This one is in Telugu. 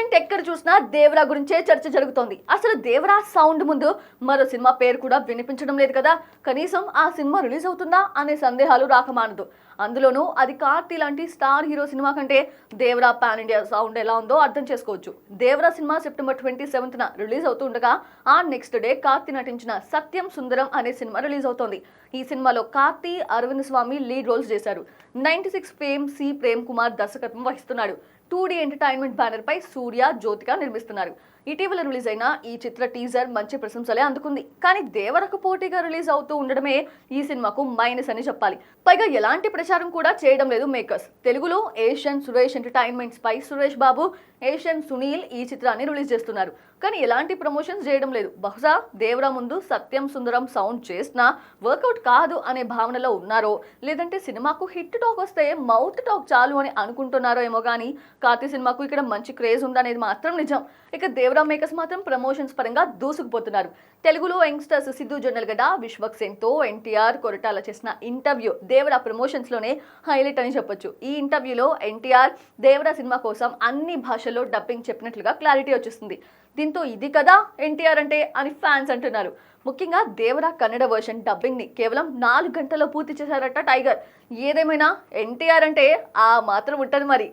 ప్రజెంట్ ఎక్కడ చూసినా దేవరా గురించే చర్చ జరుగుతోంది. అసలు దేవరా సౌండ్ ముందు మరో సినిమా పేరు కూడా వినిపించడం లేదు కదా. కనీసం ఆ సినిమా రిలీజ్ అవుతుందా అనే సందేహాలు రాకమానదు. అందులోనూ అది కార్తీ లాంటి స్టార్ హీరో సినిమా కంటే దేవరా పాన్ ఇండియా సౌండ్ ఎలా ఉందో అర్థం చేసుకోవచ్చు. దేవరా సినిమా సెప్టెంబర్ 27న రిలీజ్ అవుతుండగా ఆ నెక్స్ట్ డే కార్తీ నటించిన సత్యం సుందరం అనే సినిమా రిలీజ్ అవుతోంది. ఈ సినిమాలో కార్తీ, అరవింద్ స్వామి లీడ్ రోల్స్ చేశారు. 96 ఫేమ్ సి ప్రేమ్ కుమార్ దర్శకత్వం వహిస్తున్నాడు. 2D ఎంటర్టైన్మెంట్ బ్యానర్ పై సూర్య, జ్యోతిక నిర్మిస్తున్నారు. ఇటీవల రిలీజ్ అయిన ఈ చిత్ర టీజర్ మంచి ప్రశంసలే అందుకుంది. కానీ దేవరకు పోటీగా రిలీజ్ అవుతూ ఉండడమే ఈ సినిమాకు మైనస్ అని చెప్పాలి. పైగా ఎలాంటి ప్రచారం కూడా చేయడం లేదు మేకర్స్. తెలుగులో ఏషియన్ సురేష్ ఎంటర్టైన్మెంట్స్ పై సురేష్ బాబు, ఏషియన్ సునీల్ ఈ చిత్రాన్ని రిలీజ్ చేస్తున్నారు. కానీ ఎలాంటి ప్రమోషన్స్ చేయడం లేదు. బహుశా దేవరా ముందు సత్యం సుందరం సౌండ్ చేసినా వర్కౌట్ కాదు అనే భావనలో ఉన్నారో, లేదంటే సినిమాకు హిట్ టాక్ వస్తే మౌత్ టాక్ చాలు అని అనుకుంటున్నారో ఏమో కానీ కార్తీ సినిమాకు ఇక్కడ మంచి క్రేజ్ ఉందనేది మాత్రం నిజం. ఇక దేవరా మేకర్స్ మాత్రం ప్రమోషన్స్ పరంగా దూసుకుపోతున్నారు. తెలుగులో యంగ్స్టర్స్ సిద్ధు జొన్నలగడ్డ, విశ్వక్సేన్ తో ఎన్టీఆర్, కొరటాల చేసిన ఇంటర్వ్యూ దేవరా ప్రమోషన్స్ లోనే హైలైట్ అని చెప్పొచ్చు. ఈ ఇంటర్వ్యూలో ఎన్టీఆర్ దేవరా సినిమా కోసం అన్ని భాషల్లో డబ్బింగ్ చెప్పినట్లుగా క్లారిటీ వచ్చేస్తుంది. దీంతో ఇది కదా ఎన్టీఆర్ అంటే అని ఫ్యాన్స్ అంటున్నారు. ముఖ్యంగా దేవరా కన్నడ వర్షన్ డబ్బింగ్ ని కేవలం 4 గంటల్లో పూర్తి చేశారట టైగర్. ఏదేమైనా ఎన్టీఆర్ అంటే ఆ మాత్రం ఉంటది మరి.